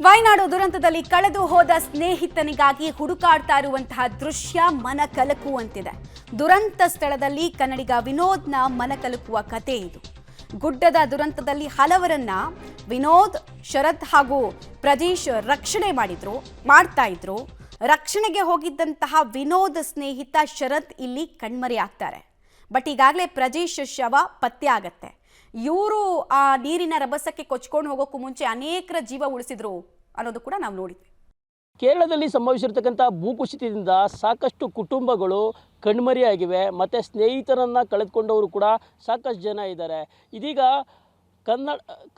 ವಯನಾಡು ದುರಂತದಲ್ಲಿ ಕಳೆದು ಹೋದ ಸ್ನೇಹಿತನಿಗಾಗಿ ಹುಡುಕಾಡ್ತಾ ಇರುವಂತಹ ದೃಶ್ಯ ಮನಕಲಕುವಂತಿದೆ. ದುರಂತ ಸ್ಥಳದಲ್ಲಿ ಕನ್ನಡಿಗ ವಿನೋದ್ನ ಮನಕಲಕುವ ಕತೆ ಇದು. ಗುಡ್ಡದ ದುರಂತದಲ್ಲಿ ಹಲವರನ್ನ ವಿನೋದ್, ಶರತ್ ಹಾಗೂ ಪ್ರಜೀಶ್ ರಕ್ಷಣೆ ಮಾಡ್ತಾ ಇದ್ರು. ರಕ್ಷಣೆಗೆ ಹೋಗಿದ್ದಂತಹ ವಿನೋದ್ ಸ್ನೇಹಿತ ಶರತ್ ಇಲ್ಲಿ ಕಣ್ಮರೆ ಆಗ್ತಾರೆ. ಬಟ್ ಈಗಾಗಲೇ ಪ್ರಜೀಶ್ ಶವ ಪತ್ತೆ ಆಗತ್ತೆ. ಇವರು ಆ ನೀರಿನ ರಭಸಕ್ಕೆ ಕೊಚ್ಕೊಂಡು ಹೋಗೋಕ್ಕೂ ಮುಂಚೆ ಅನೇಕರ ಜೀವ ಉಳಿಸಿದ್ರು ಅನ್ನೋದು ಕೂಡ ನಾವು ನೋಡಿದ್ವಿ. ಕೇರಳದಲ್ಲಿ ಸಂಭವಿಸಿರ್ತಕ್ಕಂಥ ಭೂಕುಸಿತದಿಂದ ಸಾಕಷ್ಟು ಕುಟುಂಬಗಳು ಕಣ್ಮರೆಯಾಗಿವೆ. ಮತ್ತು ಸ್ನೇಹಿತರನ್ನು ಕಳೆದುಕೊಂಡವರು ಕೂಡ ಸಾಕಷ್ಟು ಜನ ಇದ್ದಾರೆ. ಇದೀಗ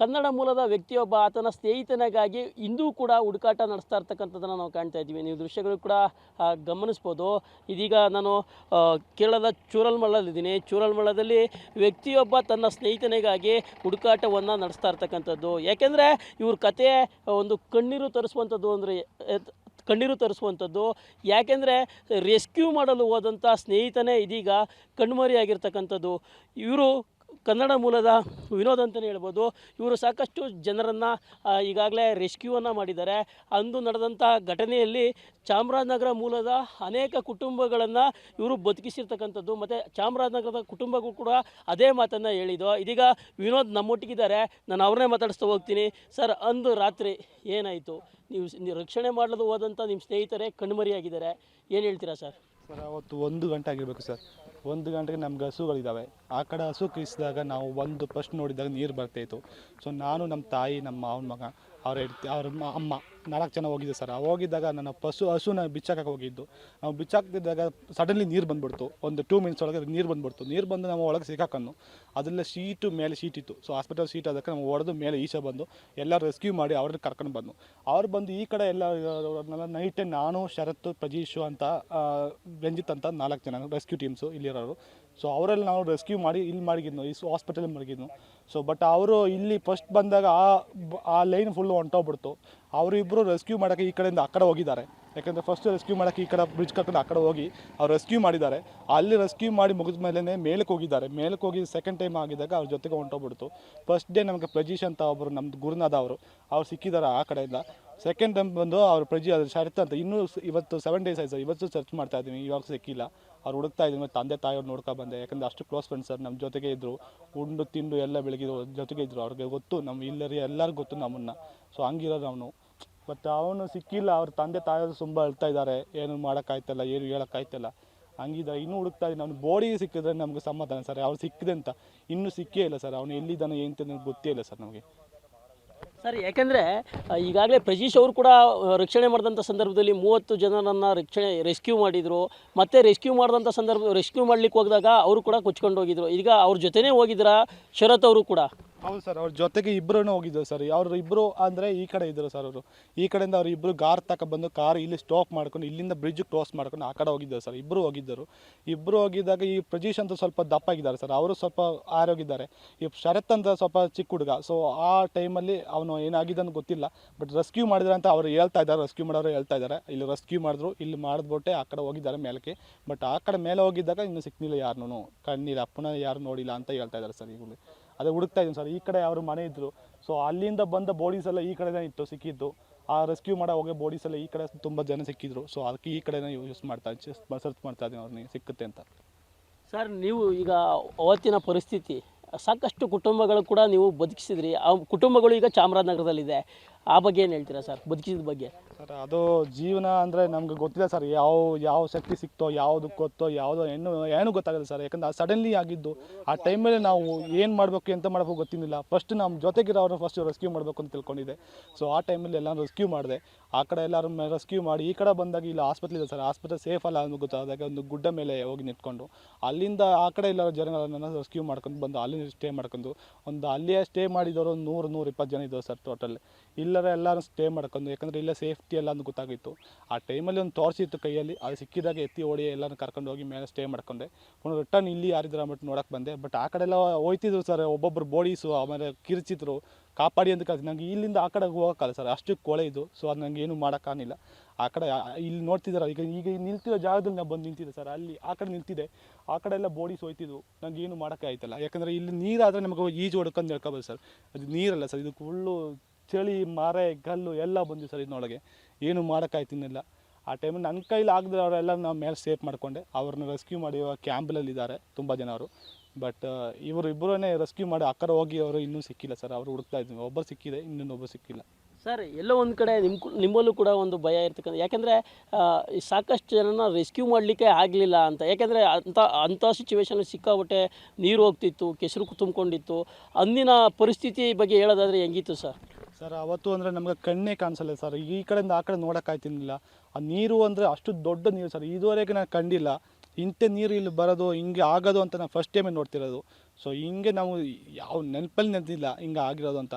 ಕನ್ನಡ ಮೂಲದ ವ್ಯಕ್ತಿಯೊಬ್ಬ ಆತನ ಸ್ನೇಹಿತನಿಗಾಗಿ ಇಂದೂ ಕೂಡ ಹುಡುಕಾಟ ನಡೆಸ್ತಾ ಇರ್ತಕ್ಕಂಥದ್ದನ್ನು ನಾವು ಕಾಣ್ತಾ ಇದ್ದೀವಿ. ನೀವು ದೃಶ್ಯಗಳು ಕೂಡ ಗಮನಿಸ್ಬೋದು. ಇದೀಗ ನಾನು ಕೇರಳದ ಚೂರಲ್ಮಳ್ಳದಲ್ಲಿದ್ದೀನಿ. ಚೂರಲ್ಮಳ್ಳದಲ್ಲಿ ವ್ಯಕ್ತಿಯೊಬ್ಬ ತನ್ನ ಸ್ನೇಹಿತನಿಗಾಗಿ ಹುಡುಕಾಟವನ್ನು ನಡೆಸ್ತಾ ಇರ್ತಕ್ಕಂಥದ್ದು. ಯಾಕೆಂದರೆ ಇವ್ರ ಕತೆ ಒಂದು ಕಣ್ಣೀರು ತರಿಸುವಂಥದ್ದು. ಯಾಕೆಂದರೆ ರೆಸ್ಕ್ಯೂ ಮಾಡಲು ಹೋದಂಥ ಸ್ನೇಹಿತನೇ ಇದೀಗ ಕಣ್ಮರೆಯಾಗಿರ್ತಕ್ಕಂಥದ್ದು. ಇವರು ಕನ್ನಡ ಮೂಲದ ವಿನೋದ್ ಅಂತಲೇ ಹೇಳ್ಬೋದು. ಇವರು ಸಾಕಷ್ಟು ಜನರನ್ನು ಈಗಾಗಲೇ ರೆಸ್ಕ್ಯೂವನ್ನು ಮಾಡಿದ್ದಾರೆ. ಅಂದು ನಡೆದಂಥ ಘಟನೆಯಲ್ಲಿ ಚಾಮರಾಜನಗರ ಮೂಲದ ಅನೇಕ ಕುಟುಂಬಗಳನ್ನು ಇವರು ಬದುಕಿಸಿರ್ತಕ್ಕಂಥದ್ದು. ಮತ್ತು ಚಾಮರಾಜನಗರದ ಕುಟುಂಬಗಳು ಕೂಡ ಅದೇ ಮಾತನ್ನು ಹೇಳಿದ್ದು. ಇದೀಗ ವಿನೋದ್ ನಮ್ಮೊಟ್ಟಿಗಿದ್ದಾರೆ. ನಾನು ಅವ್ರನ್ನೇ ಮಾತಾಡಿಸ್ತಾ ಹೋಗ್ತೀನಿ. ಸರ್, ಅಂದು ರಾತ್ರಿ ಏನಾಯಿತು? ನೀವು ರಕ್ಷಣೆ ಮಾಡಲು ಹೋದಂಥ ನಿಮ್ಮ ಸ್ನೇಹಿತರೇ ಕಣ್ಮರೆಯಾಗಿದ್ದಾರೆ. ಏನು ಹೇಳ್ತೀರಾ ಸರ್? ಸರ್, ಅವತ್ತು 1 ಗಂಟೆ ಆಗಿರಬೇಕು ಸರ್. 1 ಗಂಟೆಗೆ ನಮ್ಗೆ ಹಸುಗಳಿದ್ದಾವೆ. ಆ ಕಡೆ ಹಸು ಕೀಸಿದಾಗ ನಾವು ಫಸ್ಟ್ ನೋಡಿದಾಗ ನೀರು ಬರ್ತಾಯಿತ್ತು. ಸೊ ನಾನು, ನಮ್ಮ ತಾಯಿ, ನಮ್ಮ ಮಾವನ ಮಗ, ಅವ್ರ ಅಮ್ಮ 4 ಜನ ಹೋಗಿದ್ದೆ ಸರ್. ಹೋಗಿದ್ದಾಗ ನನ್ನ ಹಸುನ ಬಿಚ್ಚಾಕಕ್ಕೆ ಹೋಗಿದ್ದು. ನಾವು ಬಿಚ್ಚಾಕ್ತಿದ್ದಾಗ ಸಡನ್ಲಿ ನೀರು ಬಂದುಬಿಡ್ತು. ಒಂದು 2 ಮಿನಿಟ್ಸ್ ಒಳಗೆ ನೀರು ಬಂದುಬಿಡ್ತು. ನೀರು ಬಂದು ನಾವು ಒಳಗೆ ಸಿಕ್ಕಾಕನ್ನು ಅದೆಲ್ಲ ಮೇಲೆ ಶೀಟ್ ಇತ್ತು. ಸೊ ಹಾಸ್ಪಿಟಲ್ ಶೀಟ್ ಅದಕ್ಕೆ ನಾವು ಹೊಡೆದು ಮೇಲೆ ಈಚೆ ಬಂದು ಎಲ್ಲರೂ ರೆಸ್ಕ್ಯೂ ಮಾಡಿ ಅವ್ರನ್ನ ಕರ್ಕೊಂಡು ಬಂದು ಬಂದು ಈ ಕಡೆ ಎಲ್ಲ ನೈಟೇ ನಾನು, ಶರತ್, ಪ್ರಜೀಶು ಅಂತ ರಂಜಿತ್ ಅಂತ 4 ಜನ ರೆಸ್ಕ್ಯೂ ಟೀಮ್ಸು ಇಲ್ಲಿರೋರು. ಸೊ ಅವರೆಲ್ಲ ನಾವು ರೆಸ್ಕ್ಯೂ ಮಾಡಿ ಇಲ್ಲಿ ಮಾಡಿದ್ನು, ಈ ಹಾಸ್ಪಿಟಲ್ ಮಡಗಿದ್ನು. ಸೊ ಬಟ್ ಅವರು ಇಲ್ಲಿ ಫಸ್ಟ್ ಬಂದಾಗ ಆ ಲೈನ್ ಫುಲ್ಲು ಹೊಂಟೋಗ್ಬಿಡ್ತು. ಅವರಿಬ್ಬರು ರೆಸ್ಕ್ಯೂ ಮಾಡೋಕ್ಕೆ ಈ ಕಡೆಯಿಂದ ಆ ಕಡೆ ಹೋಗಿದ್ದಾರೆ. ಯಾಕೆಂದರೆ ಫಸ್ಟ್ ರೆಸ್ಕ್ಯೂ ಮಾಡೋಕ್ಕೆ ಈ ಕಡೆ ಬ್ರಿಡ್ಜ್ ಕರ್ಕೊಂಡು ಆ ಕಡೆ ಹೋಗಿ ಅವ್ರು ರೆಸ್ಕ್ಯೂ ಮಾಡಿದ್ದಾರೆ. ಅಲ್ಲಿ ರೆಸ್ಕ್ಯೂ ಮಾಡಿ ಮುಗಿದ ಮೇಲೆ ಮೇಲಕ್ಕೆ ಹೋಗಿದ್ದಾರೆ. ಮೇಲಕ್ಕೆ ಹೋಗಿ ಸೆಕೆಂಡ್ ಟೈಮ್ ಆಗಿದ್ದಾಗ ಅವ್ರ ಜೊತೆಗೆ ಹೊಂಟೋಗ್ಬಿಡ್ತು. ಫಸ್ಟ್ ಡೇ ನಮಗೆ ಪ್ರಜೀಶ್ ಅಂತ ಒಬ್ಬರು ನಮ್ಮದು ಗುರುನಾಥ ಅವ್ರು ಸಿಕ್ಕಿದ್ದಾರೆ ಆ ಕಡೆಯಿಂದ. ಸೆಕೆಂಡ್ ಟೈಮ್ ಬಂದು ಅವ್ರು ಶರತ್ ಅಂತ ಇನ್ನೂ ಇವತ್ತು 7 ಡೇಸ್ ಆಯ್ತು ಸರ್. ಇವತ್ತು ಸರ್ಚ್ ಮಾಡ್ತಾ ಇದ್ದೀವಿ, ಇವಾಗ ಸಿಕ್ಕಿಲ್ಲ. ಅವ್ರು ಹುಡುಕ್ತಾ ಇದ್ದೀವಿ. ಮತ್ತು ತಂದೆ ತಾಯಿಯವ್ರು ನೋಡ್ಕೊ ಬಂದೆ. ಯಾಕಂದರೆ ಅಷ್ಟು ಕ್ಲೋಸ್ ಫ್ರೆಂಡ್ಸ್ ಸರ್. ನಮ್ಮ ಜೊತೆಗೆ ಇದ್ದರು, ಉಂಡು ತಿಂದು ಎಲ್ಲ ಬೆಳಗಿದ್ರು ಜೊತೆಗೆ ಇದ್ದರು. ಅವ್ರಿಗೆ ಗೊತ್ತು, ನಮ್ಮ ಇಲ್ಲರಿ ಎಲ್ಲರಿಗೂ ಗೊತ್ತು ನಮ್ಮನ್ನು. ಸೊ ಹಂಗಿರೋದು ಅವನು. ಬಟ್ ಅವನು ಸಿಕ್ಕಿಲ್ಲ. ಅವ್ರ ತಂದೆ ತಾಯಿಯವರು ತುಂಬ ಅಳ್ತಾ ಇದ್ದಾರೆ. ಏನು ಮಾಡೋಕ್ಕಾಯ್ತಲ್ಲ, ಏನು ಹೇಳೋಕ್ಕಾಯ್ತಲ್ಲ, ಹಂಗಿದ್ದಾರೆ. ಇನ್ನೂ ಹುಡುಕ್ತಾ ಇದ್ದೀನಿ. ಅವ್ನು ಬೋಡಿ ಸಿಕ್ಕಿದ್ರೆ ನಮಗೆ ಸಮಾಧಾನ ಸರ್. ಅವ್ರು ಸಿಕ್ಕಿದೆ ಅಂತ ಇನ್ನೂ ಸಿಕ್ಕೇ ಇಲ್ಲ ಸರ್. ಅವನು ಎಲ್ಲಿದ್ದಾನೆ ಏನು ಗೊತ್ತೇ ಇಲ್ಲ ಸರ್ ನಮಗೆ. ಸರ್, ಯಾಕೆಂದರೆ ಈಗಾಗಲೇ ಪ್ರಜೀಶ್ ಅವರು ಕೂಡ ರಕ್ಷಣೆ ಮಾಡಿದಂಥ ಸಂದರ್ಭದಲ್ಲಿ 30 ಜನರನ್ನು ರೆಸ್ಕ್ಯೂ ಮಾಡಿದರು. ಮತ್ತು ರೆಸ್ಕ್ಯೂ ಮಾಡಲಿಕ್ಕೆ ಹೋಗಿದಾಗ ಅವರು ಕೂಡ ಕೊಚ್ಕೊಂಡು ಹೋಗಿದ್ರು. ಈಗ ಅವ್ರ ಜೊತೆನೇ ಹೋಗಿದ್ರ ಶರತ್ ಅವರು ಕೂಡ? ಹೌದು ಸರ್, ಅವ್ರ ಜೊತೆಗೆ ಇಬ್ಬರೂ ಹೋಗಿದ್ದರು ಸರ್. ಅವರು ಇಬ್ಬರು ಅಂದರೆ ಈ ಕಡೆ ಇದ್ದರು ಸರ್. ಅವರು ಈ ಕಡೆಯಿಂದ ಅವರು ಇಬ್ಬರು ಬಂದು ಕಾರ್ ಇಲ್ಲಿ ಸ್ಟಾಪ್ ಮಾಡ್ಕೊಂಡು ಇಲ್ಲಿಂದ ಬ್ರಿಡ್ಜ್ ಕ್ರಾಸ್ ಮಾಡ್ಕೊಂಡು ಆ ಕಡೆ ಹೋಗಿದ್ದರು ಸರ್. ಇಬ್ಬರು ಹೋಗಿದ್ದಾಗ ಈ ಪ್ರಜೀಶ್ ಅಂತ ಸ್ವಲ್ಪ ದಪ್ಪಾಗಿದ್ದಾರೆ ಸರ್. ಅವರು ಸ್ವಲ್ಪ ಆರೋಗಿದ್ದಾರೆ. ಈ ಶರತ್ ಅಂತ ಸ್ವಲ್ಪ ಚಿಕ್ಕ ಹುಡುಗ. ಸೊ ಆ ಟೈಮಲ್ಲಿ ಅವನು ಏನಾಗಿದ್ದಾನು ಗೊತ್ತಿಲ್ಲ. ಬಟ್ ರೆಸ್ಕ್ಯೂ ಮಾಡಿದ್ರೆ ಅಂತ ಅವರು ಹೇಳ್ತಾ ಇದ್ದಾರೆ. ರೆಸ್ಕ್ಯೂ ಮಾಡೋರು ಹೇಳ್ತಾ ಇದ್ದಾರೆ, ಇಲ್ಲಿ ರೆಸ್ಕ್ಯೂ ಮಾಡಿದ್ರು, ಇಲ್ಲಿ ಮಾಡಿದ್ಬಿಟ್ಟೆ ಆ ಕಡೆ ಹೋಗಿದ್ದಾರೆ ಮೇಲಕ್ಕೆ. ಬಟ್ ಆ ಕಡೆ ಮೇಲೆ ಹೋಗಿದ್ದಾಗ ಇನ್ನೂ ಸಿಕ್ಕಿಲ್ಲ, ಯಾರನ್ನೂ ಕಣ್ಣಿಲ್ಲ, ಪುನಃ ಯಾರು ನೋಡಿಲ್ಲ ಅಂತ ಹೇಳ್ತಾ ಇದ್ದಾರೆ ಸರ್. ಈಗಲೂ ಅದೇ ಹುಡುಕ್ತಾ ಇದ್ದೀನಿ ಸರ್. ಈ ಕಡೆ ಅವ್ರ ಮನೆ ಇದ್ದರು. ಸೊ ಅಲ್ಲಿಂದ ಬಂದ ಬೋಡೀಸ್ ಎಲ್ಲ ಈ ಕಡೆನೇ ಇತ್ತು ಸಿಕ್ಕಿದ್ದು. ಆ ರೆಸ್ಕ್ಯೂ ಮಾಡೋ ಹೋಗಿ ಬೋಡೀಸ್ ಎಲ್ಲ ಈ ಕಡೆ ತುಂಬ ಜನ ಸಿಕ್ಕಿದ್ರು. ಸೊ ಅದಕ್ಕೆ ಈ ಕಡೆನೇ ಸರ್ಚ್ ಮಾಡ್ತಾ ಇದ್ದೀನಿ ಅವ್ರನ್ನ ಸಿಕ್ಕುತ್ತೆ ಅಂತ. ಸರ್, ನೀವು ಈಗ ಅವತ್ತಿನ ಪರಿಸ್ಥಿತಿ ಸಾಕಷ್ಟು ಕುಟುಂಬಗಳು ಕೂಡ ನೀವು ಬದುಕಿಸಿದ್ರಿ. ಆ ಕುಟುಂಬಗಳು ಈಗ ಚಾಮರಾಜನಗರದಲ್ಲಿದೆ. ಆ ಬಗ್ಗೆ ಏನು ಹೇಳ್ತೀರಾ ಸರ್, ಬದುಕಿಸಿದ ಬಗ್ಗೆ? ಸರ್, ಅದು ಜೀವನ ಅಂದರೆ ನಮ್ಗೆ ಗೊತ್ತಿಲ್ಲ ಸರ್. ಯಾವ ಶಕ್ತಿ ಸಿಕ್ತೋ, ಯಾವುದು ಗೊತ್ತೋ, ಯಾವುದೋ ಏನೂ ಗೊತ್ತಾಗಲ್ಲ ಸರ್. ಯಾಕಂದ್ರೆ ಸಡನ್ಲಿ ಆಗಿದ್ದು. ಆ ಟೈಮಲ್ಲಿ ನಾವು ಏನು ಮಾಡಬೇಕು, ಎಂತ ಮಾಡಬೇಕು ಗೊತ್ತಿಲ್ಲ. ಫಸ್ಟ್ ನಮ್ಮ ಜೊತೆಗಿರೋರು ಫಸ್ಟ್ ರೆಸ್ಕ್ಯೂ ಮಾಡಬೇಕು ಅಂತ ತಿಳ್ಕೊಂಡಿದ್ದೆ. ಸೊ ಆ ಟೈಮಲ್ಲಿ ಎಲ್ಲ ರೆಸ್ಕ್ಯೂ ಮಾಡಿದೆ. ಆ ಕಡೆ ಎಲ್ಲರೂ ರೆಸ್ಕ್ಯೂ ಮಾಡಿ ಈ ಕಡೆ ಬಂದಾಗ ಇಲ್ಲ ಹಾಸ್ಪಿಟ್ಲ್ ಇದೆ ಸರ್. ಹಾಸ್ಪಿಟಲ್ ಸೇಫ್ ಅಲ್ಲ ಅಂತ ಗೊತ್ತಾದಾಗ ಒಂದು ಗುಡ್ಡ ಮೇಲೆ ಹೋಗಿ ನಿಂತ್ಕೊಂಡು ಅಲ್ಲಿಂದ ಆ ಕಡೆ ಎಲ್ಲ ಜನಗಳನ್ನ ರೆಸ್ಕ್ಯೂ ಮಾಡ್ಕೊಂಡು ಬಂದು ಅಲ್ಲಿ ಸ್ಟೇ ಮಾಡ್ಕೊಂಡು ಅಲ್ಲಿಯೇ ಸ್ಟೇ ಮಾಡಿದವರು 100-120 ಜನ ಇದ್ದವು ಸರ್ ಟೋಟಲ್. ಇಲ್ಲರೆ ಎಲ್ಲರೂ ಸ್ಟೇ ಮಾಡ್ಕೊಂಡು, ಯಾಕಂದರೆ ಇಲ್ಲೇ ಸೇಫ್ಟಿ ಎಲ್ಲ ಅಂತ ಗೊತ್ತಾಗಿತ್ತು. ಆ ಟೈಮಲ್ಲಿ ಒಂದು ಟಾರ್ಚ್ ಇತ್ತು ಕೈಯಲ್ಲಿ. ಅದು ಸಿಕ್ಕಿದಾಗ ಎತ್ತಿ ಓಡಿ ಎಲ್ಲರೂ ಕರ್ಕೊಂಡು ಹೋಗಿ ಮೇಲೆ ಸ್ಟೇ ಮಾಡ್ಕೊಂಡೆ. ರಿಟರ್ನ್ ಇಲ್ಲಿ ಯಾರಿದ್ರು ಅಂದ್ಬಿಟ್ಟು ನೋಡೋಕ್ಕೆ ಬಂದೆ. ಬಟ್ ಆ ಕಡೆ ಎಲ್ಲ ಹೋಯ್ತಿದ್ರು ಸರ್. ಒಬ್ಬೊಬ್ಬರು ಬೋಡೀಸು ಆಮೇಲೆ ಕಿರ್ಚಿದ್ರು, ಕಾಪಾಡಿ ಅಂತ ಕಳ್ಸಿ. ನನಗೆ ಇಲ್ಲಿಂದ ಆ ಕಡೆ ಹೋಗೋಕ್ಕಲ್ಲ ಸರ್, ಅಷ್ಟು ಕೊಳೆ ಇದು. ಸೊ ಅದು ನನಗೆ ಏನು ಮಾಡೋಕ್ಕಾಗಿಲ್ಲ. ಆ ಕಡೆ ಇಲ್ಲಿ ನೋಡ್ತಿದ್ದಾರೆ ಈಗ ನಿಲ್ತಿರೋ ಜಾಗದಲ್ಲಿ ನಾನು ಬಂದು ನಿಂತಿದ್ದೆ ಸರ್. ಅಲ್ಲಿ ಆ ಕಡೆ ನಿಲ್ತಿದ್ದೆ. ಆ ಕಡೆ ಎಲ್ಲ ಬೋಡೀಸ್ ಹೋಯ್ತಿದ್ವು. ನನಗೆ ಏನು ಮಾಡೋಕ್ಕೆ ಆಯ್ತಲ್ಲ. ಯಾಕಂದರೆ ಇಲ್ಲಿ ನೀರಾದರೆ ನಮಗೆ ಈಜು ಹೊಡ್ಕೊಂಡು ಹೇಳ್ಕೊಬೋದು ಸರ್. ಅದು ನೀರಲ್ಲ ಸರ್, ಇದು ಫುಲ್ಲು ಚಳಿ ಮರೆ ಕಲ್ಲು ಎಲ್ಲ ಬಂದಿದೆ ಸರ್ ಇದನ್ನೊಳಗೆ, ಏನು ಮಾಡೋಕ್ಕಾಯ್ತಿನಿಲ್ಲ. ಆ ಟೈಮಲ್ಲಿ ನನ್ನ ಕೈಲಿ ಆಗದೆ ಅವರೆಲ್ಲ ನಾವು ಮೇಲೆ ಸೇಫ್ ಮಾಡಿಕೊಂಡೆ, ಅವ್ರನ್ನ ರೆಸ್ಕ್ಯೂ ಮಾಡಿ ಕ್ಯಾಂಬಲಲ್ಲಿದ್ದಾರೆ ತುಂಬ ಜನ ಅವರು. ಬಟ್ ಇವರು ಇಬ್ಬರನ್ನೇ ರೆಸ್ಕ್ಯೂ ಮಾಡಿ ಆ ಕಡೆ ಹೋಗಿ ಅವರು ಇನ್ನೂ ಸಿಕ್ಕಿಲ್ಲ ಸರ್. ಅವರು ಹುಡುಕ್ತಾ ಇದ್ವಿ, ಒಬ್ಬರು ಸಿಕ್ಕಿದೆ, ಇನ್ನೊಬ್ಬರು ಸಿಕ್ಕಿಲ್ಲ. ಸರ್ ಎಲ್ಲೋ ಒಂದು ಕಡೆ ನಿಮ್ಮಲ್ಲೂ ಕೂಡ ಒಂದು ಭಯ ಇರ್ತಕ್ಕಂಥ, ಯಾಕೆಂದರೆ ಸಾಕಷ್ಟು ಜನನ ರೆಸ್ಕ್ಯೂ ಮಾಡಲಿಕ್ಕೆ ಆಗಲಿಲ್ಲ ಅಂತ. ಯಾಕೆಂದರೆ ಅಂಥ ಸಿಚುವೇಶನ್ ಸಿಕ್ಕಾಬಿಟ್ಟೆ ನೀರು ಹೋಗ್ತಿತ್ತು, ಕೆಸರು ತುಂಬಿಕೊಂಡಿತ್ತು. ಅಂದಿನ ಪರಿಸ್ಥಿತಿ ಬಗ್ಗೆ ಹೇಳೋದಾದರೆ ಹೆಂಗಿತ್ತು ಸರ್? ಸರ್ ಅವತ್ತು ಅಂದರೆ ನಮಗೆ ಕಣ್ಣೇ ಕಾಣಿಸಲ್ಲ ಸರ್, ಈ ಕಡೆಯಿಂದ ಆ ಕಡೆ ನೋಡೋಕ್ಕಾಯ್ತಿರ್ಲಿಲ್ಲ. ಆ ನೀರು ಅಂದರೆ ಅಷ್ಟು ದೊಡ್ಡ ನೀರು ಸರ್, ಇದುವರೆಗೆ ನಾನು ಕಂಡಿಲ್ಲ. ಇಂಥ ನೀರು ಇಲ್ಲಿ ಬರೋದು ಹಿಂಗೆ ಆಗೋದು ಅಂತ ನಾನು ಫಸ್ಟ್ ಟೈಮೇ ನೋಡ್ತಿರೋದು. ಸೊ ಹಿಂಗೆ ನಾವು ಯಾವ ನೆನಪಲ್ಲಿ ನೆನೆದಿಲ್ಲ ಹಿಂಗೆ ಆಗಿರೋದು ಅಂತ.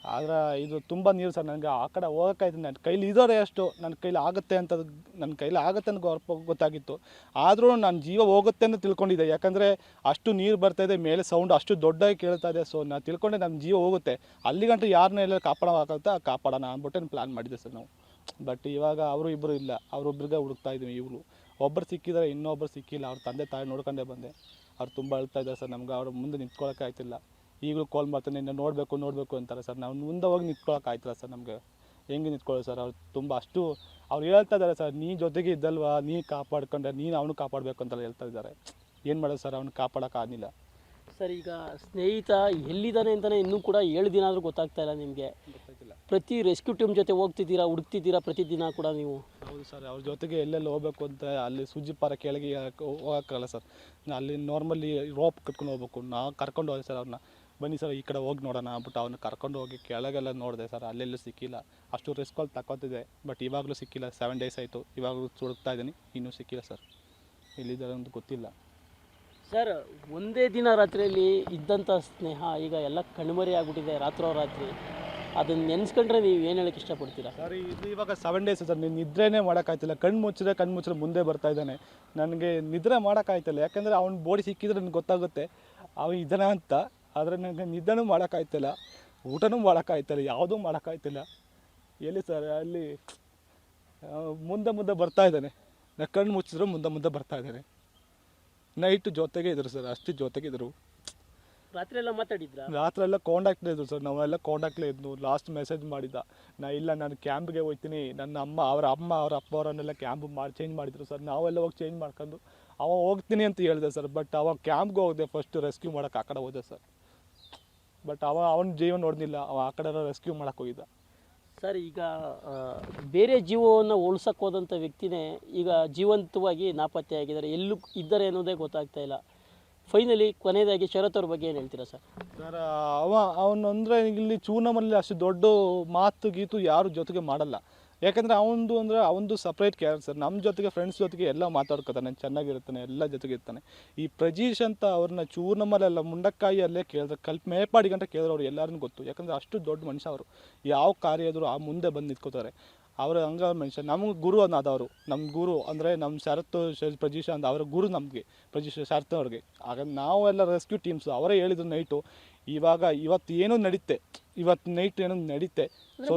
ಆದರೆ ಇದು ತುಂಬ ನೀರು ಸರ್, ನನಗೆ ಆ ಕಡೆ ಹೋಗೋಕ್ಕಾಯ್ತು. ನನ್ನ ಕೈಲಿ ಇರೋರೆ ಅಷ್ಟು, ನನ್ನ ಕೈಲಿ ಆಗುತ್ತೆ ಅಂತ, ನನ್ನ ಕೈಲಿ ಆಗುತ್ತೆ ಅಂತ ಗೊತ್ತಾಗಿತ್ತು. ಆದರೂ ನನ್ನ ಜೀವ ಹೋಗುತ್ತೆ ಅಂತ ತಿಳ್ಕೊಂಡಿದ್ದೆ, ಯಾಕಂದರೆ ಅಷ್ಟು ನೀರು ಬರ್ತಾಯಿದೆ, ಮೇಲೆ ಸೌಂಡ್ ಅಷ್ಟು ದೊಡ್ಡದಾಗಿ ಕೇಳ್ತಾ ಇದೆ. ಸೊ ನಾನು ತಿಳ್ಕೊಂಡೆ ನನ್ನ ಜೀವ ಹೋಗುತ್ತೆ, ಅಲ್ಲಿಗಂಟು ಯಾರನ್ನ ಎಲ್ಲ ಕಾಪಾಡೋಕ್ಕಾಗುತ್ತಾ ಕಾಪಾಡೋಣ ಅಂದ್ಬಿಟ್ಟು ಪ್ಲ್ಯಾನ್ ಮಾಡಿದ್ದೆ ಸರ್ ನಾವು. ಬಟ್ ಇವಾಗ ಅವರು ಇಬ್ಬರು ಇಲ್ಲ, ಅವರೊಬ್ಬರಿಗೆ ಹುಡುಕ್ತಾ ಇದ್ದೀವಿ. ಇವರು ಒಬ್ಬರು ಸಿಕ್ಕಿದ್ದಾರೆ, ಇನ್ನೊಬ್ಬರು ಸಿಕ್ಕಿಲ್ಲ. ಅವ್ರ ತಂದೆ ತಾಯಿ ನೋಡ್ಕೊಂಡೇ ಬಂದೆ, ಅವ್ರು ತುಂಬ ಅಳ್ತಾ ಇದ್ದಾರೆ ಸರ್. ನಮ್ಗೆ ಅವ್ರ ಮುಂದೆ ನಿಂತ್ಕೊಳ್ಳೋಕೆ ಆಯ್ತಿಲ್ಲ. ಈಗಲೂ ಕಾಲ್ ಮಾಡ್ತಾನೆ, ಇನ್ನು ನೋಡಬೇಕು ಅಂತಾರೆ ಸರ್. ನಾವು ಮುಂದೆ ಹೋಗಿ ನಿಂತ್ಕೊಳ್ಳೋಕೆ ಆಯ್ತಿಲ್ಲ ಸರ್. ನಮಗೆ ಹೆಂಗೆ ನಿಂತ್ಕೊಳ್ಳೋದು ಸರ್? ಅವ್ರು ತುಂಬ ಅಷ್ಟು ಅವ್ರು ಹೇಳ್ತಾ ಇದ್ದಾರೆ ಸರ್, ನೀ ಜೊತೆಗೆ ಇದ್ದಲ್ವಾ, ನೀ ಕಾಪಾಡ್ಕೊಂಡೆ, ನೀನು ಅವನು ಕಾಪಾಡಬೇಕು ಅಂತೆಲ್ಲ ಹೇಳ್ತಾ ಇದ್ದಾರೆ. ಏನು ಮಾಡೋದು ಸರ್, ಅವ್ನು ಕಾಪಾಡೋಕ್ಕಾಗಲಿಲ್ಲ ಸರ್. ಈಗ ಸ್ನೇಹಿತ ಎಲ್ಲಿದ್ದಾನೆ ಅಂತಲೇ ಇನ್ನೂ ಕೂಡ 7 ದಿನ ಆದರೂ ಗೊತ್ತಾಗ್ತಾ ಇಲ್ಲ ನಿಮಗೆ. ಗೊತ್ತಾಯ್ತಿಲ್ಲ. ಪ್ರತಿ ರೆಸ್ಕ್ಯೂ ಟೀಮ್ ಜೊತೆ ಹೋಗ್ತಿದ್ದೀರಾ, ಹುಡುಕ್ತಿದ್ದೀರಾ ಪ್ರತಿದಿನ ಕೂಡ ನೀವು? ಹೌದು ಸರ್, ಅವ್ರ ಜೊತೆಗೆ ಎಲ್ಲೆಲ್ಲಿ ಹೋಗ್ಬೇಕು ಅಂತ ಅಲ್ಲಿ ಸುಜ್ಜಿ ಪಾರ ಕೆಳಗೆ ಹೋಗೋಕ್ಕಾಗಲ್ಲ ಸರ್. ಅಲ್ಲಿ ನಾರ್ಮಲಿ ರೋಪ್ ಕಟ್ಕೊಂಡು ಹೋಗ್ಬೇಕು. ನಾವು ಕರ್ಕೊಂಡು ಹೋದೆ ಸರ್ ಅವ್ರನ್ನ, ಬನ್ನಿ ಸರ್ ಈ ಕಡೆ ಹೋಗಿ ನೋಡೋಣ ಅಂದ್ಬಿಟ್ಟು ಅವ್ರನ್ನ ಕರ್ಕೊಂಡು ಹೋಗಿ ಕೆಳಗೆಲ್ಲ ನೋಡಿದೆ ಸರ್. ಅಲ್ಲೆಲ್ಲೂ ಸಿಕ್ಕಿಲ್ಲ. ಅಷ್ಟು ರಿಸ್ಕಲ್ಲಿ ತಗೋತಿದೆ, ಬಟ್ ಇವಾಗಲೂ ಸಿಕ್ಕಿಲ್ಲ. 7 ಡೇಸ್ ಆಯಿತು, ಇವಾಗಲೂ ಹುಡುಕ್ತಾ ಇದ್ದೀನಿ, ಇನ್ನೂ ಸಿಕ್ಕಿಲ್ಲ ಸರ್. ಎಲ್ಲಿದ್ದಾರೆ ಅಂತ ಗೊತ್ತಿಲ್ಲ ಸರ್. ಒಂದೇ ದಿನ ರಾತ್ರಿಯಲ್ಲಿ ಇದ್ದಂಥ ಸ್ನೇಹ ಈಗ ಎಲ್ಲ ಕಣ್ಮರೆ ಆಗಿಬಿಟ್ಟಿದೆ ರಾತ್ರಿ. ಅದನ್ನು ನೆನೆಸ್ಕೊಂಡ್ರೆ ನೀವು ಏನು ಹೇಳೋಕ್ಕೆ ಇಷ್ಟಪಡ್ತೀರಾ? ಸರ್ ಇದು ಇವಾಗ 7 ಡೇಸ್ ಸರ್, ನೀನು ನಿದ್ರೆನೇ ಮಾಡೋಕ್ಕಾಯ್ತಿಲ್ಲ. ಕಣ್ಣು ಮುಚ್ಚಿದ್ರೆ ಮುಂದೆ ಬರ್ತಾ ಇದ್ದಾನೆ. ನನಗೆ ನಿದ್ರೆ ಮಾಡೋಕ್ಕಾಯ್ತಿಲ್ಲ, ಯಾಕೆಂದರೆ ಅವ್ನ ಬೋಡಿ ಸಿಕ್ಕಿದ್ರೆ ನನಗೆ ಗೊತ್ತಾಗುತ್ತೆ ಅವನು ಇದನ್ನ ಅಂತ. ಆದರೆ ನನಗೆ ನಿದ್ದೆನೂ ಮಾಡೋಕ್ಕಾಯ್ತಿಲ್ಲ, ಊಟನೂ ಮಾಡೋಕ್ಕಾಯ್ತಿಲ್ಲ, ಯಾವುದೂ ಮಾಡೋಕ್ಕಾಯ್ತಿಲ್ಲ. ಎಲ್ಲಿ ಸರ್ ಅಲ್ಲಿ ಮುಂದೆ ಬರ್ತಾ ಇದ್ದಾನೆ. ನಾನು ಕಣ್ಣು ಮುಚ್ಚಿದ್ರು ಮುಂದೆ ಬರ್ತಾ ಇದ್ದಾನೆ. ನೈಟು ಜೊತೆಗೆ ಇದ್ರು ಸರ್, ಅಷ್ಟು ಜೊತೆಗೆ ಇದ್ರು. ರಾತ್ರಿ ಎಲ್ಲ ಮಾತಾಡಿದ್ರಾ? ರಾತ್ರಿ ಎಲ್ಲ ಕಾಂಟ್ಯಾಕ್ಟ್ಲೇ ಇದ್ರು ಸರ್, ನಾವೆಲ್ಲ ಕಾಂಟ್ಯಾಕ್ಟ್ಲೇ ಇದ್ನು. ಲಾಸ್ಟ್ ಮೆಸೇಜ್ ಮಾಡಿದ್ದ, ನಾನು ಕ್ಯಾಂಪ್ಗೆ ಹೋಗ್ತೀನಿ, ನನ್ನ ಅವ್ರ ಅಪ್ಪ ಅವರನ್ನೆಲ್ಲ ಕ್ಯಾಂಪ್ ಚೇಂಜ್ ಮಾಡಿದ್ರು ಸರ್. ನಾವೆಲ್ಲ ಹೋಗಿ ಚೇಂಜ್ ಮಾಡ್ಕೊಂಡು ಅವ ಹೋಗ್ತೀನಿ ಅಂತ ಹೇಳಿದೆ ಸರ್. ಬಟ್ ಅವ ಕ್ಯಾಂಪ್ಗೆ ಹೋಗಿದೆ, ಫಸ್ಟ್ ರೆಸ್ಕ್ಯೂ ಮಾಡೋಕೆ ಆ ಕಡೆ ಹೋದೆ ಸರ್. ಬಟ್ ಅವನ ಜೀವ ನೋಡ್ನಿಲ್ಲ, ಅವ ಆ ಕಡೆ ರೆಸ್ಕ್ಯೂ ಮಾಡೋಕೆ ಹೋಗಿದ್ದ ಸರ್. ಈಗ ಬೇರೆ ಜೀವವನ್ನು ಉಳ್ಸಕ್ಕೆ ಹೋದಂಥ ವ್ಯಕ್ತಿನೇ ಈಗ ಜೀವಂತವಾಗಿ ನಾಪತ್ತೆಯಾಗಿದ್ದಾರೆ, ಎಲ್ಲೂ ಇದ್ದಾರೆ ಅನ್ನೋದೇ ಗೊತ್ತಾಗ್ತಾ ಇಲ್ಲ. ಫೈನಲಿ ಕೊನೆಯದಾಗಿ ಶರತ್ ಅವ್ರ ಬಗ್ಗೆ ಏನು ಹೇಳ್ತೀರಾ ಸರ್? ಸರ್ ಅವನು ಅಂದರೆ ಇಲ್ಲಿ ಚೂನಮಲ್ಲಿ ಅಷ್ಟು ದೊಡ್ಡ ಮಾತು ಗೀತು ಯಾರು ಜೊತೆಗೆ ಮಾಡಲ್ಲ. ಯಾಕಂದರೆ ಅವನದು ಸಪ್ರೇಟ್ ಕ್ಯಾರೆಕ್ಟರ್ ಸರ್. ನಮ್ಮ ಜೊತೆಗೆ ಫ್ರೆಂಡ್ಸ್ ಜೊತೆಗೆ ಎಲ್ಲ ಮಾತಾಡ್ಕೊತಾನೆ, ಚೆನ್ನಾಗಿರ್ತಾನೆ, ಎಲ್ಲ ಜೊತೆಗೆ ಇರ್ತಾನೆ. ಈ ಪ್ರಜೀಶ್ ಅಂತ ಅವ್ರನ್ನ ಚೂರ್ನಮಲ್ಲೆಲ್ಲ ಮುಂಡಕ್ಕಾಯಿಯಲ್ಲೇ ಕೇಳಿದ್ರೆ ಮೇಪಾಡಿಗಂಟ ಕೇಳಿದ್ರೆ ಅವ್ರು ಎಲ್ಲರೂ ಗೊತ್ತು. ಯಾಕಂದರೆ ಅಷ್ಟು ದೊಡ್ಡ ಮನುಷ್ಯ ಅವರು. ಯಾವ ಕಾರ್ಯ ಇದ್ರೂ ಆ ಮುಂದೆ ಬಂದು ನಿಂತ್ಕೋತಾರೆ. ಅವರು ಹಂಗ ಮನುಷ್ಯ. ನಮಗೆ ಗುರು ಅನ್ನೋದವರು, ನಮ್ಮ ಗುರು ಅಂದರೆ ನಮ್ಮ ಶರತ್ ಪ್ರಜೀಶ್ ಅಂತ ಅವರ ಗುರು ನಮಗೆ, ಪ್ರಜೀಶ್ ಶರತ್ ಅವ್ರಿಗೆ. ಆಗ ನಾವೆಲ್ಲ ರೆಸ್ಕ್ಯೂ ಟೀಮ್ಸು ಅವರೇ ಹೇಳಿದ್ರು ನೈಟು ಇವತ್ತು ಏನೋ ನಡೀತೆ, ಇವತ್ತು ನೈಟ್ ಏನೋ ನಡೀತೆ. ಸೊ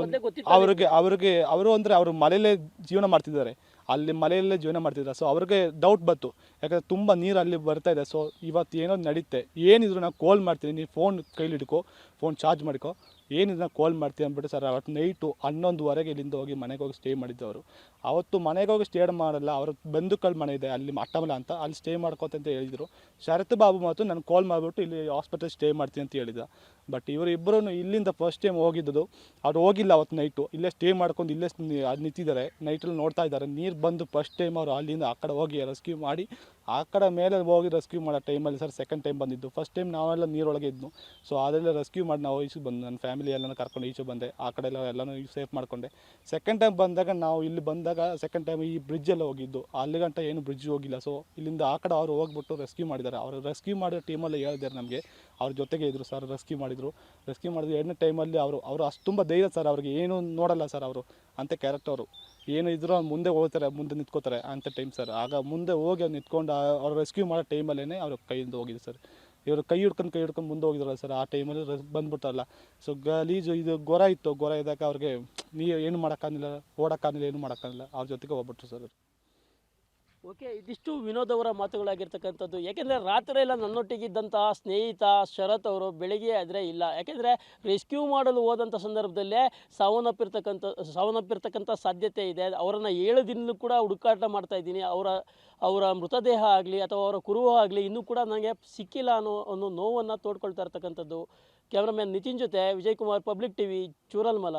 ಅವರು ಅಂದರೆ ಅವರು ಮಲೆಯಲ್ಲೇ ಜೀವನ ಮಾಡ್ತಿದ್ದಾರೆ, ಅಲ್ಲಿ ಮಲೆಯಲ್ಲೇ ಜೀವನ ಮಾಡ್ತಿದ್ದಾರೆ. ಸೊ ಅವ್ರಿಗೆ ಡೌಟ್ ಬಂತು, ಯಾಕಂದರೆ ತುಂಬ ನೀರು ಅಲ್ಲಿ ಬರ್ತಾ ಇದೆ. ಸೊ ಇವತ್ತು ಏನೋ ನಡೀತೆ, ಏನಿದ್ರು ನಾನು ಕಾಲ್ ಮಾಡ್ತೀನಿ, ನೀನು ಫೋನ್ ಕೈಲಿ ಹಿಡ್ಕೊ, ಫೋನ್ ಚಾರ್ಜ್ ಮಾಡಿಕೊ, ಏನಿದ್ರು ನಾನು ಕಾಲ್ ಮಾಡ್ತೀನಿ ಅಂದ್ಬಿಟ್ಟು ಸರ್. ಅವತ್ತು ನೈಟು 11:30 ಇಲ್ಲಿಂದ ಹೋಗಿ ಮನೆಗೆ ಹೋಗಿ ಸ್ಟೇ ಮಾಡಿದ್ದವರು. ಅವತ್ತು ಮನೆಗೆ ಹೋಗಿ ಸ್ಟೇ ಮಾಡಲ್ಲ, ಅವ್ರ ಬಂಧುಗಳ ಮನೆ ಇದೆ ಅಲ್ಲಿ ಅಟ್ಟಮಲ ಅಂತ, ಅಲ್ಲಿ ಸ್ಟೇ ಮಾಡ್ಕೋತ ಅಂತ ಹೇಳಿದರು. ಶರತ್ ಬಾಬು ಮತ್ತು ನಾನು ಕಾಲ್ ಮಾಡಿಬಿಟ್ಟು ಇಲ್ಲಿ ಹಾಸ್ಪಿಟಲ್ ಸ್ಟೇ ಮಾಡ್ತೀನಿ ಅಂತ ಹೇಳಿದ. ಬಟ್ ಇವರಿಬ್ಬರೂ ಇಲ್ಲಿಂದ ಫಸ್ಟ್ ಟೈಮ್ ಹೋಗಿದ್ದು. ಅವ್ರು ಹೋಗಿಲ್ಲ ಅವತ್ತು ನೈಟು, ಇಲ್ಲೇ ಸ್ಟೇ ಮಾಡ್ಕೊಂಡು ಇಲ್ಲೇ ನಿಂತಿದ್ದಾರೆ, ನೈಟಲ್ಲಿ ನೋಡ್ತಾ ಇದ್ದಾರೆ. ನೀರು ಬಂದು ಫಸ್ಟ್ ಟೈಮ್ ಅವರು ಅಲ್ಲಿಂದ ಆ ಕಡೆ ಹೋಗಿ ರೆಸ್ಕ್ಯೂ ಮಾಡಿ ಆ ಕಡೆ ಮೇಲೆ ಹೋಗಿ ರೆಸ್ಕ್ಯೂ ಮಾಡೋ ಟೈಮಲ್ಲಿ ಸರ್ ಸೆಕೆಂಡ್ ಟೈಮ್ ಬಂದಿದ್ದು. ಫಸ್ಟ್ ಟೈಮ್ ನಾವೆಲ್ಲ ನೀರೊಳಗೆ ಇದ್ನು. ಸೊ ಅದೆಲ್ಲ ರೆಸ್ಕ್ಯೂ ಮಾಡಿ ನಾವು ಈಚೆ ಬಂದು ನನ್ನ ಫ್ಯಾಮಿಲಿ ಎಲ್ಲನೂ ಕರ್ಕೊಂಡು ಈಚೆ ಬಂದೆ. ಆ ಕಡೆ ಎಲ್ಲನೂ ಸೇಫ್ ಮಾಡಿಕೊಂಡೆ. ಸೆಕೆಂಡ್ ಟೈಮ್ ಬಂದಾಗ ನಾವು ಇಲ್ಲಿ ಬಂದಾಗ ಸೆಕೆಂಡ್ ಟೈಮ್ ಈ ಬ್ರಿಡ್ಜೆಲ್ಲ ಹೋಗಿದ್ದು, ಅಲ್ಲಿಗಂಟ ಏನು ಬ್ರಿಡ್ಜ್ ಹೋಗಿಲ್ಲ. ಸೊ ಇಲ್ಲಿಂದ ಆ ಕಡೆ ಅವರು ಹೋಗ್ಬಿಟ್ಟು ರೆಸ್ಕ್ಯೂ ಮಾಡಿದ್ದಾರೆ. ಅವರು ರೆಸ್ಕ್ಯೂ ಮಾಡೋ ಟೀಮಲ್ಲಿ ಹೇಳಿದ್ದಾರೆ ನಮಗೆ, ಅವ್ರ ಜೊತೆಗೆ ಇದ್ದರು ಸರ್. ರೆಸ್ಕ್ಯೂ ಮಾಡಿದ್ರು ಎರಡನೇ ಟೈಮಲ್ಲಿ ಅವರು ಅಷ್ಟು ತುಂಬ ಧೈರ್ಯ ಸರ್. ಅವ್ರಿಗೆ ಏನು ನೋಡಲ್ಲ ಸರ್, ಅವರು ಅಂಥ ಕ್ಯಾರೆಕ್ಟರ್. ಅವರು ಏನು ಇದ್ರೂ ಮುಂದೆ ಹೋಗ್ತಾರೆ, ಮುಂದೆ ನಿಂತ್ಕೋತಾರೆ ಅಂಥ ಟೈಮ್ ಸರ್. ಆಗ ಮುಂದೆ ಹೋಗಿ ಅವ್ರು ನಿಂತ್ಕೊಂಡು ಅವ್ರು ರೆಸ್ಕ್ಯೂ ಮಾಡೋ ಟೈಮಲ್ಲೇ ಅವ್ರ ಕೈಯಿಂದ ಹೋಗಿದೆ ಸರ್. ಇವರು ಕೈ ಹಿಡ್ಕೊಂಡು ಮುಂದೆ ಹೋಗಿದ್ರಲ್ಲ ಸರ್, ಆ ಟೈಮಲ್ಲಿ ಬಂದ್ಬಿಟ್ರಲ್ಲ. ಸೊ ಗಲೀಜು ಇದು ಗೊರ ಇತ್ತು. ಗೊರ ಇದ್ದಾಗ ಅವ್ರಿಗೆ ಏನು ಮಾಡೋಕ್ಕಾಗಿಲ್ಲ, ಓಡೋಕ್ಕಾಗಿಲ್ಲ, ಏನು ಮಾಡೋಕ್ಕಾಗಿಲ್ಲ. ಅವ್ರ ಜೊತೆಗೆ ಹೋಗ್ಬಿಟ್ರು ಸರ್. ಓಕೆ, ಇದಿಷ್ಟು ವಿನೋದ್ ಅವರ ಮಾತುಗಳಾಗಿರ್ತಕ್ಕಂಥದ್ದು. ಯಾಕೆಂದರೆ ರಾತ್ರಿ ಎಲ್ಲ ನನ್ನೊಟ್ಟಿಗಿದ್ದಂತಹ ಸ್ನೇಹಿತ ಶರತ್ ಅವರು ಬೆಳಿಗ್ಗೆ ಆದರೆ ಇಲ್ಲ, ಯಾಕೆಂದರೆ ರೆಸ್ಕ್ಯೂ ಮಾಡಲು ಹೋದಂಥ ಸಂದರ್ಭದಲ್ಲೇ ಸಾವನ್ನಪ್ಪಿರ್ತಕ್ಕಂಥ ಸಾಧ್ಯತೆ ಇದೆ. ಅವರನ್ನು 7 ದಿನದಲ್ಲೂ ಕೂಡ ಹುಡುಕಾಟ ಮಾಡ್ತಾ ಇದ್ದೀನಿ. ಅವರ ಮೃತದೇಹ ಆಗಲಿ ಅಥವಾ ಅವರ ಕುರುಹು ಆಗಲಿ ಇನ್ನೂ ಕೂಡ ನನಗೆ ಸಿಕ್ಕಿಲ್ಲ ಅನ್ನೋ ನೋವನ್ನು ತೋಡ್ಕೊಳ್ತಾ ಇರ್ತಕ್ಕಂಥದ್ದು. ಕ್ಯಾಮ್ರಾಮನ್ ನಿತಿನ್ ಜೊತೆ ವಿಜಯ್ ಕುಮಾರ್, ಪಬ್ಲಿಕ್ ಟಿವಿ, ಚೂರಲ್ಮಲ.